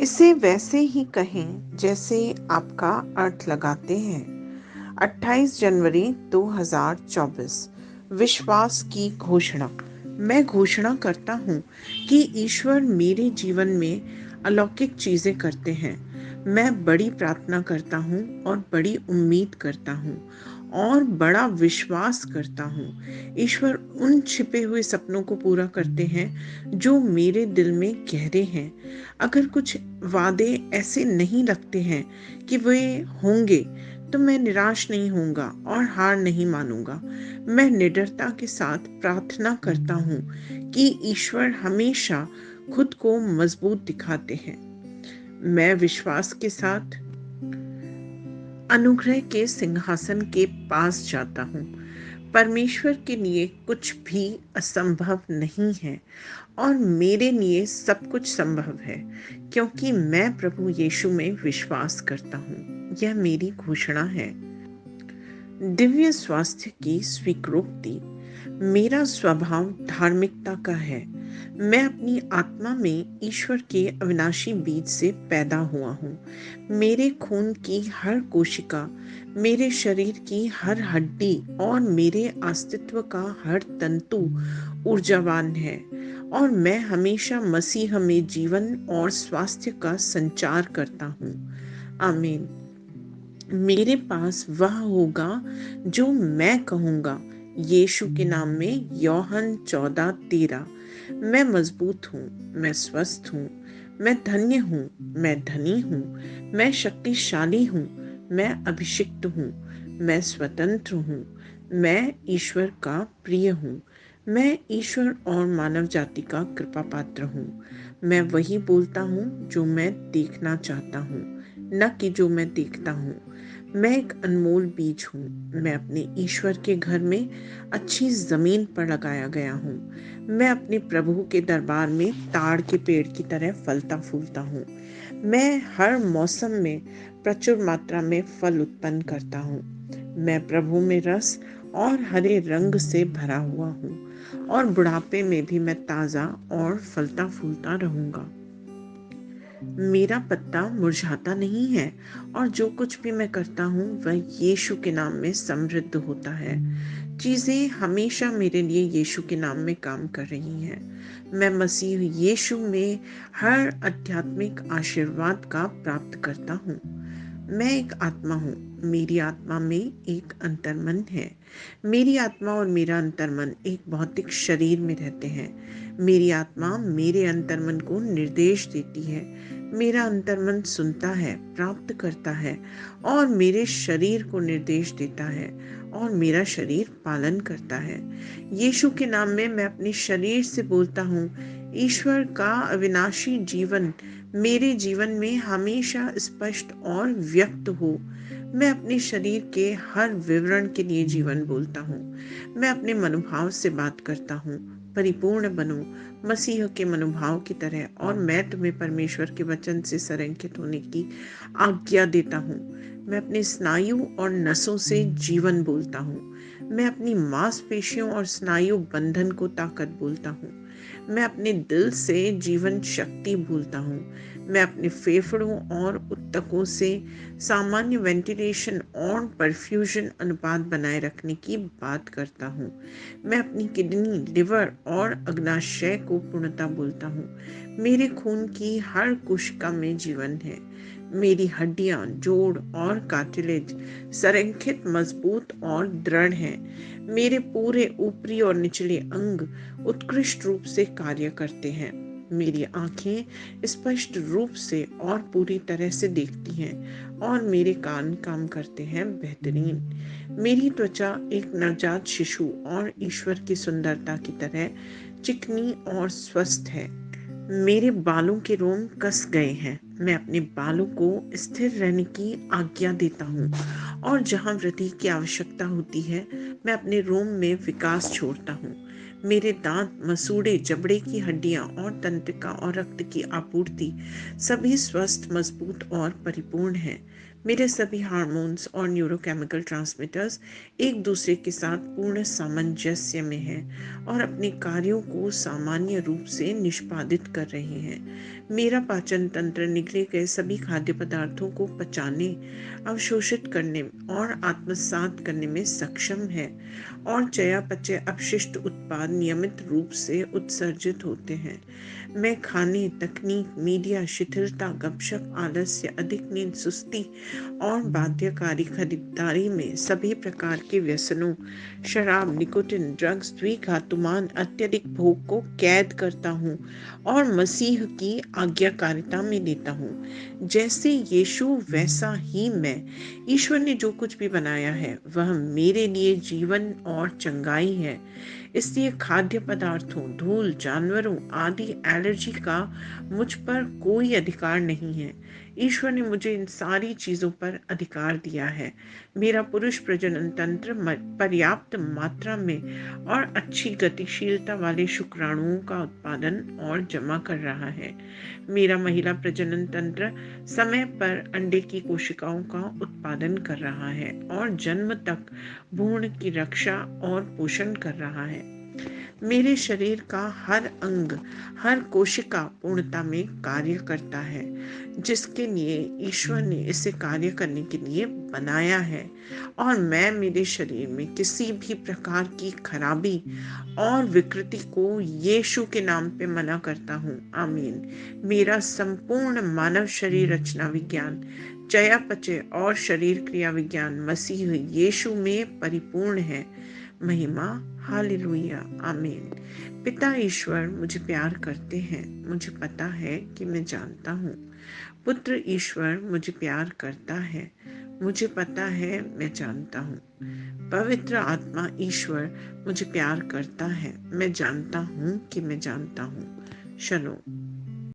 इसे वैसे ही कहें जैसे आपका अर्थ लगाते हैं। 28 जनवरी 2024। विश्वास की घोषणा। मैं घोषणा करता हूँ कि ईश्वर मेरे जीवन में अलौकिक चीजें करते हैं। मैं बड़ी प्रार्थना करता हूँ और बड़ी उम्मीद करता हूँ और बड़ा विश्वास करता हूँ। ईश्वर उन छिपे हुए सपनों को पूरा करते हैं जो मेरे दिल में गहरे हैं। अगर कुछ वादे ऐसे नहीं लगते हैं कि वे होंगे, तो मैं निराश नहीं होऊंगा और हार नहीं मानूंगा। मैं निडरता के साथ प्रार्थना करता हूँ कि ईश्वर हमेशा खुद को मजबूत दिखाते हैं। मैं विश्वास के साथ अनुग्रह के सिंहासन के पास जाता हूँ। परमेश्वर के लिए कुछ भी असंभव नहीं है और मेरे लिए सब कुछ संभव है, क्योंकि मैं प्रभु यीशु में विश्वास करता हूँ। यह मेरी घोषणा है। दिव्य स्वास्थ्य की स्वीकृति। मेरा स्वभाव धार्मिकता का है। मैं अपनी आत्मा में ईश्वर के अविनाशी बीज से पैदा हुआ हूँ। मेरे खून की हर कोशिका, मेरे शरीर की हर हड्डी और मेरे अस्तित्व का हर तंतु ऊर्जावान है और मैं हमेशा मसीह में जीवन और स्वास्थ्य का संचार करता हूँ। आमीन। मेरे पास वह होगा जो मैं कहूँगा। यीशु के नाम में यूहन्ना 14:13। मैं मजबूत हूँ, मैं स्वस्थ हूँ, मैं धन्य हूँ, मैं धनी हूँ, मैं शक्तिशाली हूँ, मैं अभिषिक्त हूँ, मैं स्वतंत्र हूँ, मैं ईश्वर का प्रिय हूँ, मैं ईश्वर और मानव जाति का कृपा पात्र हूँ। मैं वही बोलता हूँ जो मैं देखना चाहता हूँ, न कि जो मैं देखता हूँ। मैं एक अनमोल बीज हूँ। मैं अपने ईश्वर के घर में अच्छी जमीन पर लगाया गया हूँ। मैं अपने प्रभु के दरबार में ताड़ के पेड़ की तरह फलता फूलता हूँ। मैं हर मौसम में प्रचुर मात्रा में फल उत्पन्न करता हूँ। मैं प्रभु में रस और हरे रंग से भरा हुआ हूँ और बुढ़ापे में भी मैं ताजा और फलता फूलता रहूंगा। मेरा पत्ता मुरझाता नहीं है और जो कुछ भी मैं करता हूँ वह यीशु के नाम में समृद्ध होता है। चीजें हमेशा मेरे लिए यीशु के नाम में काम कर रही हैं। मैं मसीह यीशु में हर आध्यात्मिक आशीर्वाद का प्राप्त करता हूँ। मैं एक आत्मा हूँ। मेरी आत्मा में एक अंतर्मन है। मेरी आत्मा और मेरा अंतर्मन एक भौतिक शरीर में रहते हैं। मेरी आत्मा मेरे अंतर्मन को निर्देश देती है। मेरा अंतर्मन सुनता है, प्राप्त करता है और मेरे शरीर को निर्देश देता है और मेरा शरीर पालन करता है। यीशु के नाम में मैं अपने शरीर से बोलता हूँ, ईश्वर का अविनाशी जीवन मेरे जीवन में हमेशा स्पष्ट और व्यक्त हो। मैं अपने शरीर के हर विवरण के लिए जीवन बोलता हूँ। मैं अपने मनोभाव से बात करता हूँ, परिपूर्ण बनो मसीह के मनोभाव की तरह, और मैं तुम्हें परमेश्वर के वचन से संरेखित होने की आज्ञा देता हूँ। मैं अपने स्नायु और नसों से जीवन बोलता हूँ। मैं अपनी मांसपेशियों और स्नायु बंधन को ताकत बोलता हूँ। मैं अपने दिल से जीवन शक्ति बोलता हूँ। मैं अपने फेफड़ों और ऊतकों से सामान्य वेंटिलेशन और परफ्यूजन अनुपात बनाए रखने की बात करता हूँ। मैं अपनी किडनी, लिवर और अग्नाशय को पूर्णता बोलता हूँ। मेरे खून की हर कोशिका में जीवन है। मेरी हड्डियां, जोड़ और कार्टिलेज संरेखित, मजबूत और दृढ़ हैं। मेरे पूरे ऊपरी और निचले अंग उत्कृष्ट रूप से कार्य करते हैं। मेरी आंखें स्पष्ट रूप से और पूरी तरह से देखती हैं और मेरे कान काम करते हैं बेहतरीन। मेरी त्वचा एक नवजात शिशु और ईश्वर की सुंदरता की तरह चिकनी और स्वस्थ है। मेरे बालों के रोम कस गए हैं। मैं अपने बालों को स्थिर रहने की आज्ञा देता हूँ और जहाँ वृद्धि की आवश्यकता होती है, मैं अपने रोम में विकास छोड़ता हूँ। मेरे दांत, मसूड़े, जबड़े की हड्डियां और तंत्रिका और रक्त की आपूर्ति सभी स्वस्थ, मजबूत और परिपूर्ण हैं। मेरे सभी हार्मोन्स और न्यूरोकेमिकल ट्रांसमीटर्स एक दूसरे के साथ पूर्ण सामंजस्य में हैं और अपने कार्यों को सामान्य रूप से निष्पादित कर रहे हैं। मेरा पाचन तंत्र निगले गए सभी खाद्य पदार्थों को पचाने, अवशोषित करने और आत्मसात करने में सक्षम है और चयापचय अपशिष्ट उत्पाद नियमित रूप से उत्सर्जित होते हैं। मैं खाने, तकनीक, मीडिया, शिथिलता, गपशप, आलस्य, अधिक नींद, सुस्ती और बाध्यकारी खरीदारी में सभी प्रकार के व्यसनों, शराब, निकोटिन, ड्रग्स, द्विघातुमान, अत्यधिक भोग को कैद करता हूँ और मसीह की आज्ञाकारिता में लेता हूँ। जैसे यीशु वैसा ही मैं। ईश्वर ने जो कुछ भी बनाया है वह मेरे लिए जीवन और चंगाई है। इसलिए खाद्य पदार्थों, धूल, जानवरों आदि एलर्जी का मुझ पर कोई अधिकार नहीं है। ईश्वर ने मुझे इन सारी चीजों पर अधिकार दिया है। मेरा पुरुष प्रजनन तंत्र पर्याप्त मात्रा में और अच्छी गतिशीलता वाले शुक्राणुओं का उत्पादन और जमा कर रहा है। मेरा महिला प्रजनन तंत्र समय पर अंडे की कोशिकाओं का उत्पादन कर रहा है और जन्म तक भ्रूण की रक्षा और पोषण कर रहा है। मेरे शरीर का हर अंग, हर कोशिका पूर्णता में कार्य करता है, जिसके लिए ईश्वर ने इसे कार्य करने के लिए बनाया है। और मैं मेरे शरीर में किसी भी प्रकार की खराबी और विकृति को यीशु के नाम पे मना करता हूँ। आमीन। मेरा संपूर्ण मानव शरीर रचना विज्ञान, चयापचय और शरीर क्रिया विज्ञान मसीह यीशु में परिपूर्ण है। महिमा हालेलुया। आमीन। पिता ईश्वर मुझे प्यार करते हैं, मुझे पता है कि मैं जानता हूँ। पुत्र ईश्वर मुझे प्यार करता है, मुझे पता है मैं जानता हूँ। पवित्र आत्मा ईश्वर मुझे प्यार करता है, मैं जानता हूँ कि मैं जानता हूँ। शलोम।